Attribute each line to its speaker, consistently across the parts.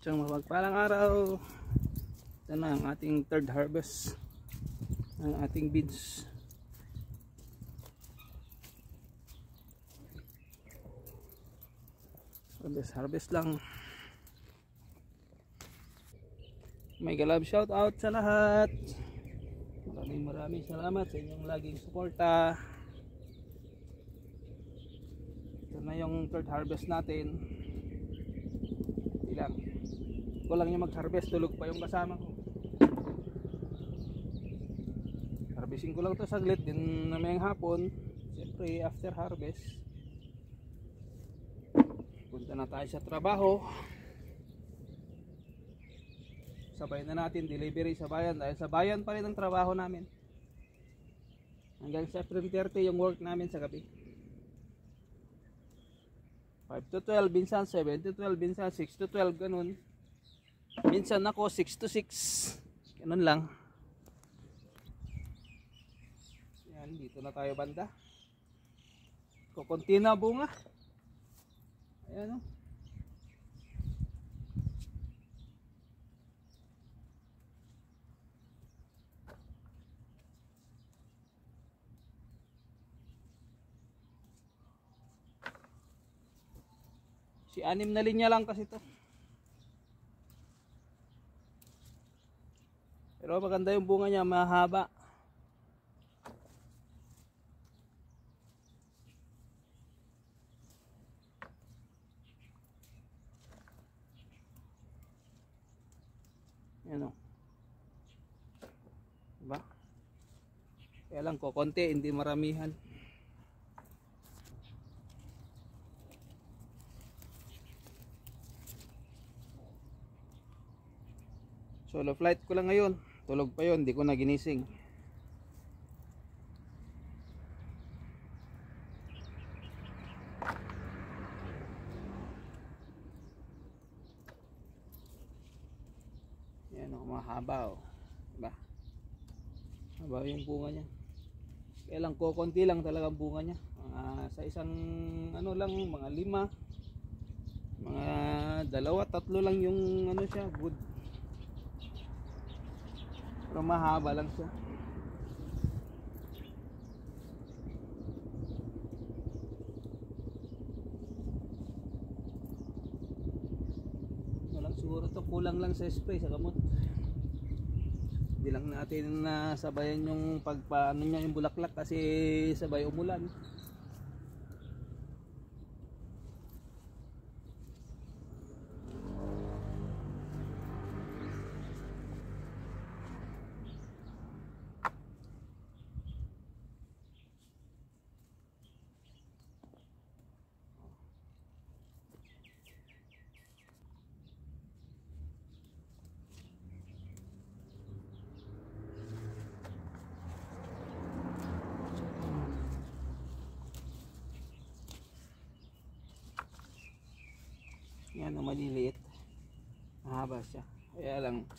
Speaker 1: Isang mapagpalang araw. Ito na ang ating third harvest ng ating beans. Harvest lang. May galab shout out sa lahat. Maraming salamat sa inyong laging suporta. Ito na yung third harvest natin. Ilang ko lang yung mag-harvest, tulog pa yung kasama ko. Harvesting ko lang to saglit, din na mayang hapon. Siyempre after harvest punta na tayo sa trabaho. Sabay na natin delivery sa bayan, dahil sa bayan pa rin ang trabaho namin. Hanggang sa 10:30 yung work namin sa gabi. 5 to 12, minsan 7 to 12, minsan 6 to 12, ganun. Minsan ako 6 to 6, ganun lang. Yan, dito na tayo banda. Kukunti na bunga. Ayan o. Si 6 na linya lang kasi to. Pero maganda yung bunga niya, mahaba. Yan o. Diba? Kaya lang ko konti, hindi maramihan. Solo flight ko lang ngayon. Tulog pa yun, hindi ko na ginising. Yan o, mahaba o. Diba? Mahaba yung bunga niya. Kaya lang konti lang talaga ang bunga niya. Sa isang ano lang, mga 5, mga 2-3 lang yung ano siya, good. Pero mahaba lang siya. Walang siguro to, kulang lang sa spray sa gamot. Hindi lang natin nasabayan yung pagpaano niya yung bulaklak kasi sabay umulan. Yan o, maliliit. Mahaba siya. Kaya lang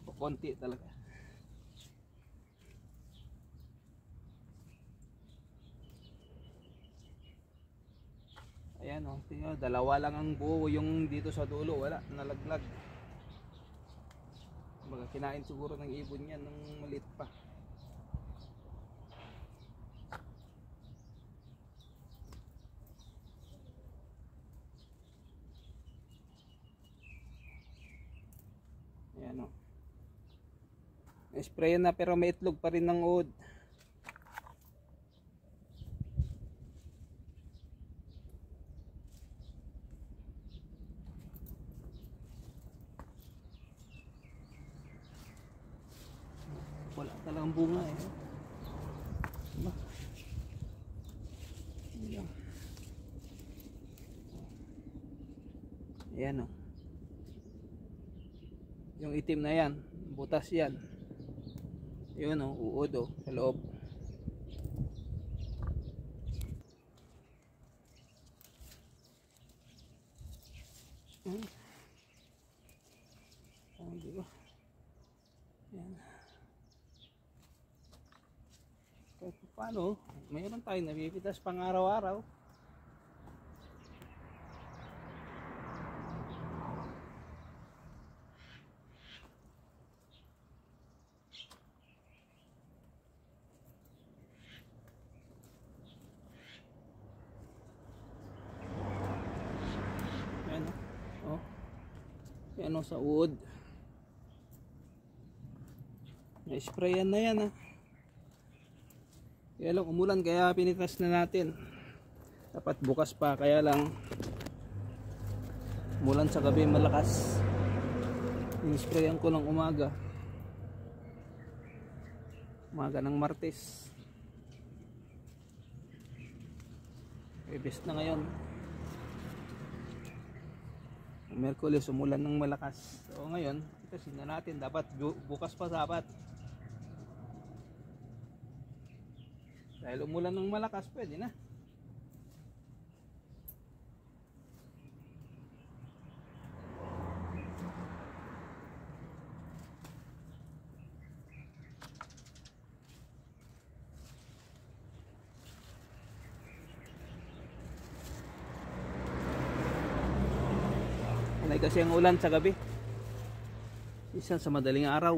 Speaker 1: konti talaga. Ayan o, tingnan, 2 lang ang buo yung dito sa dulo, wala, nalaglag. Baga kinain siguro ng ibon yan nung maliit pa. Ayan o. Spray na pero may itlog pa rin ng uod. Wala talagang bunga eh. Diba? Ayan o. Yung itim na yan, butas yan. Yun o, uod o, sa loob. Diba? Yan. Kahit paano, mayroon tayong nabibitas pang araw-araw. Yan o, sa uod. Na-sprayan na yan ha. Kaya lang umulan kaya pinitas na natin. Dapat bukas pa, kaya lang umulan sa gabi malakas. In-sprayan ko ng umaga. Umaga ng Martes. Best na ngayon. Merkulis umulan ng malakas. So ngayon, itasin na natin. Dapat bukas pa dapat. Dahil umulan ng malakas, pwede na. Panay kasi ang ulan sa gabi. Isa sa madaling araw.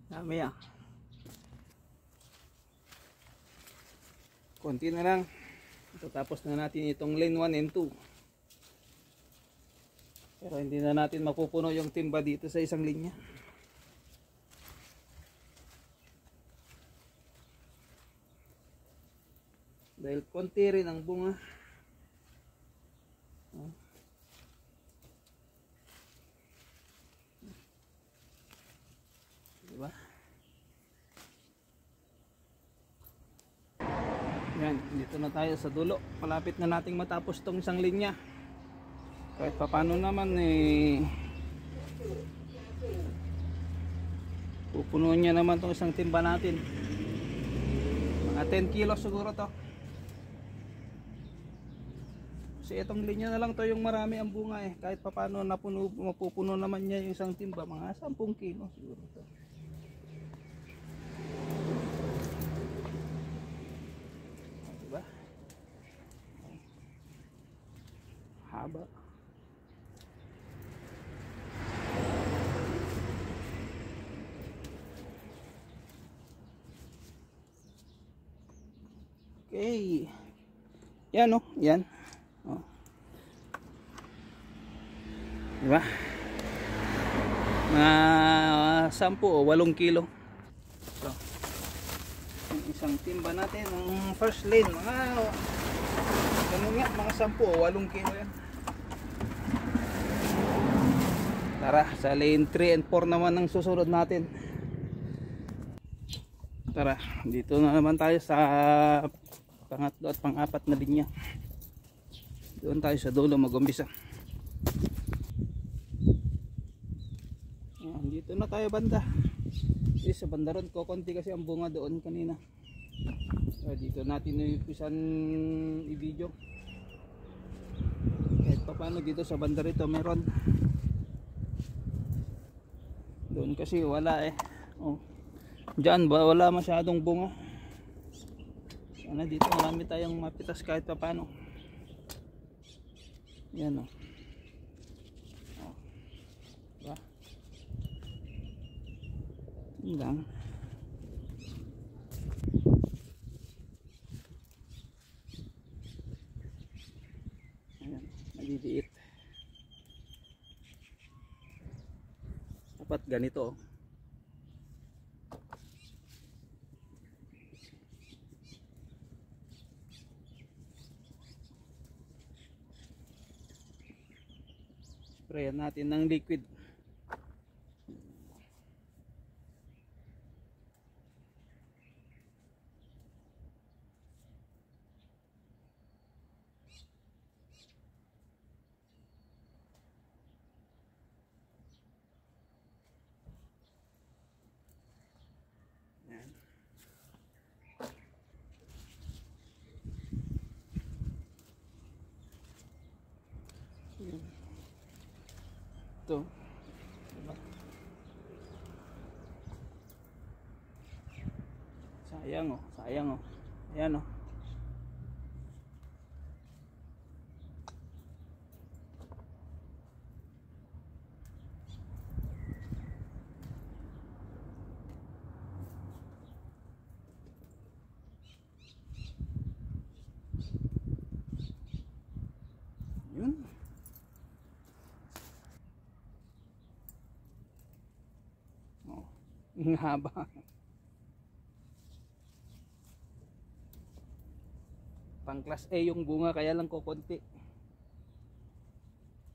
Speaker 1: Dami ah. Konti na lang. Tapos na natin itong lane 1 and 2. Pero hindi na natin mapupuno yung timba dito sa isang linya. Dahil konti rin ang bunga. Diba? Yan, dito na tayo sa dulo. Malapit na nating matapos tong isang linya. Kahit papano naman pupunuan niya naman tong isang timba natin. Mga 10 kilos siguro to. Kasi itong linya na lang to yung marami ang bunga eh. Kahit papano mapupuno naman niya yung isang timba. Mga 10 kilo siguro to. Diba? Haba. Okay. Yan oh, yan. Oh. Diba? Mga 10 o 8 kilo. So, yung isang timba natin, ang first lane, mga ganun nga, mga 10 o 8 kilo yan. Tara, sa lane 3 and 4 naman ang susunod natin. Tara, dito na naman tayo sa pangatlo at pang-apat na linya. Doon tayo sa dulo mag-umpisa. Dito na tayo banda. Sa banda ron, kukunti kasi ang bunga doon kanina. Dito natin ipisan i-video. Kahit pa paano dito sa banda rito meron. Doon kasi wala eh. Oh. Diyan ba wala masyadong bunga. Sana dito marami tayong mapitas kahit pa paano. Yan o. Oh. Diba? Yan lang. Ayan, maliliit. Dapat ganito. Sprayan natin ng liquid. Yan. Sayang oh, sayang oh. Ayan oh. Yun. Oh, ang haba. Pang class A yung bunga, kaya lang kokonti.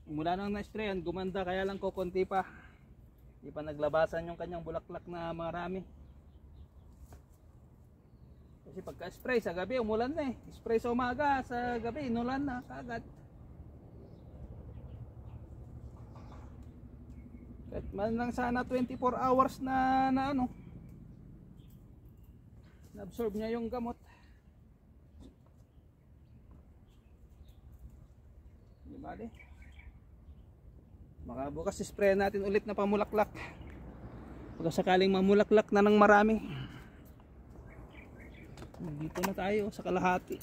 Speaker 1: Mula nang na-sprayan, gumanda, kaya lang kokonti pa. Di pa naglabasan yung kanyang bulaklak na marami. Kasi pagka-spray sa gabi, umulan na eh. Spray sa umaga, sa gabi, inulan na kaagad. Kahit man lang sana 24 hours na ano, na-absorb niya yung gamot. Di ba di? Baka bukas spray natin ulit na pamulaklak. Pagka sakaling mamulaklak na ng marami. Dito na tayo sa kalahati.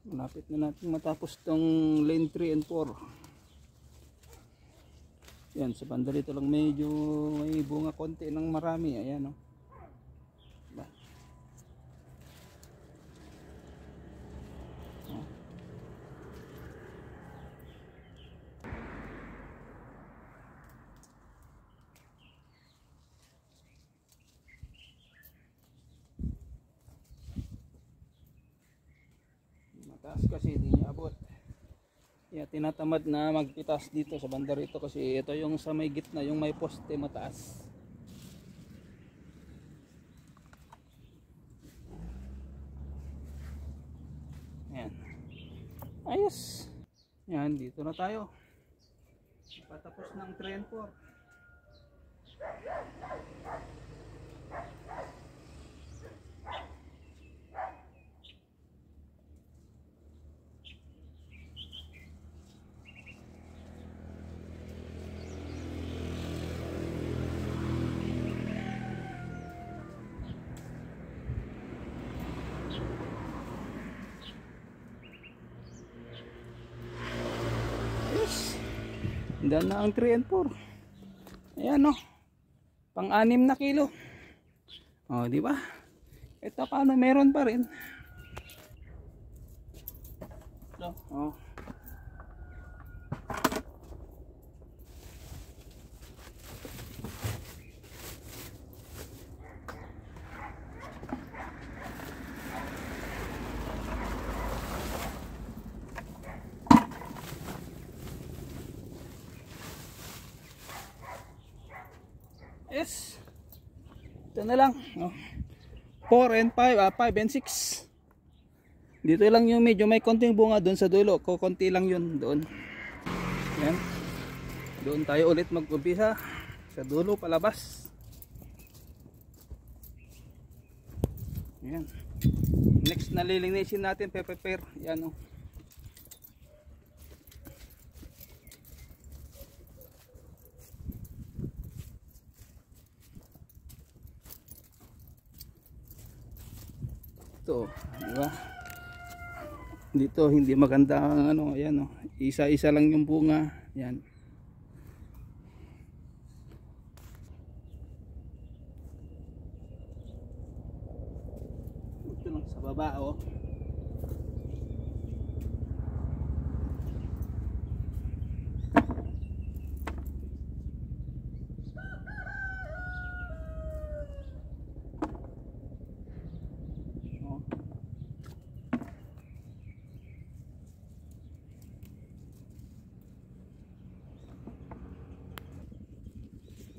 Speaker 1: Malapit na natin matapos tong lane 3 and 4. Yan, sa banda dito lang medyo may bunga konti ng marami. Ayan o. Diba? Mataas kasi hindi niya abot. Yeah, tinatamad na magpitas dito sa banda rito kasi ito yung sa may gitna, yung may poste mataas. Ayan. Ayos. Yan, dito na tayo. Patapos ng 3 and 4. Handa na ang 3 and 4. Ayan o. Pang-6 na kilo. O, di ba? Ito paano meron pa rin. So, o. Yes. Ito na lang. Oh. 4 and 5, 5 and 6. Dito lang yung medyo may konting bunga doon sa dulo. Konti lang yun doon. Yan. Doon tayo ulit mag-umpisa sa dulo palabas. Yan. Next na lilinisin natin, prepare. Yan oh. Ito, di ba? Dito hindi maganda ang ano, ayan oh. Isa-isa lang yung bunga, yan. Ito lang sa baba oh.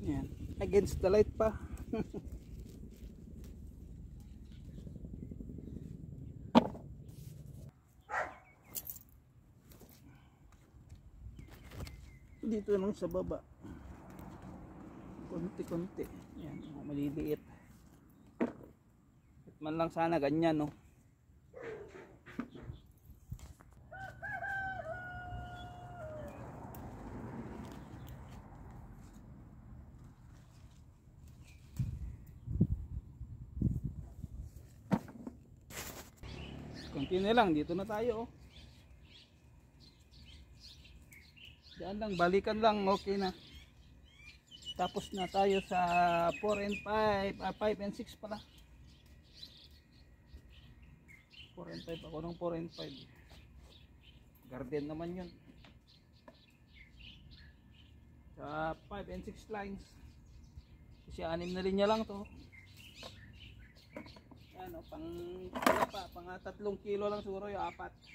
Speaker 1: Yan. Against the light pa. Dito lang sa baba. Konti-konti. Yan, maliliit. At man lang sana ganyan, no. konti na lang, dito na tayo. Oh. Diyan lang, balikan lang, okay na. Tapos na tayo sa 4 and 5, 5 and 6 pala. 4 and 5, ako ng 4 and 5. Garden naman yun. Sa 5 and 6 lines. Kasi 6 na linya lang to. Ano, pang 3 kilo lang siguro yung 4.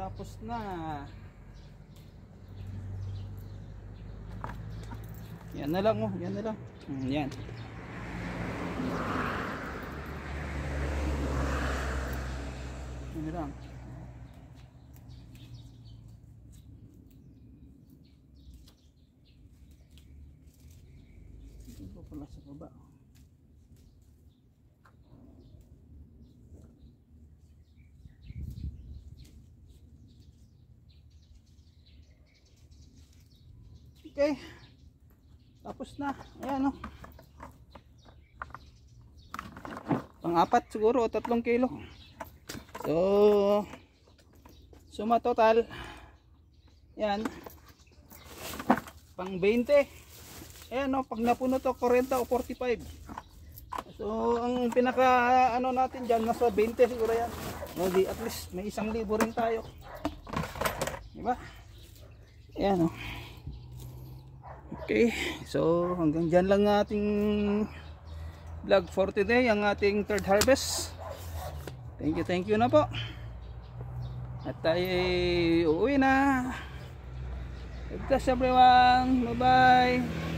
Speaker 1: Tapos na. Yan na lang oh, yan na lang. Yan. Yan na lang. Ito pala sa baba. Okay. Tapos na. Ayan o. Pang-4 siguro o 3 kilo. So, suma total. Yan. Pang 20. Ayan o. Pag napuno to 40 o 45. So, ang pinaka ano natin dyan, nasa 20 siguro yan. No, di, at least may 1,000 rin tayo. Diba? Ayan o. Okay, so hanggang dyan lang ating vlog for today, ang ating third harvest. Thank you na po. At tayo uuwi na. God bless everyone. Bye bye.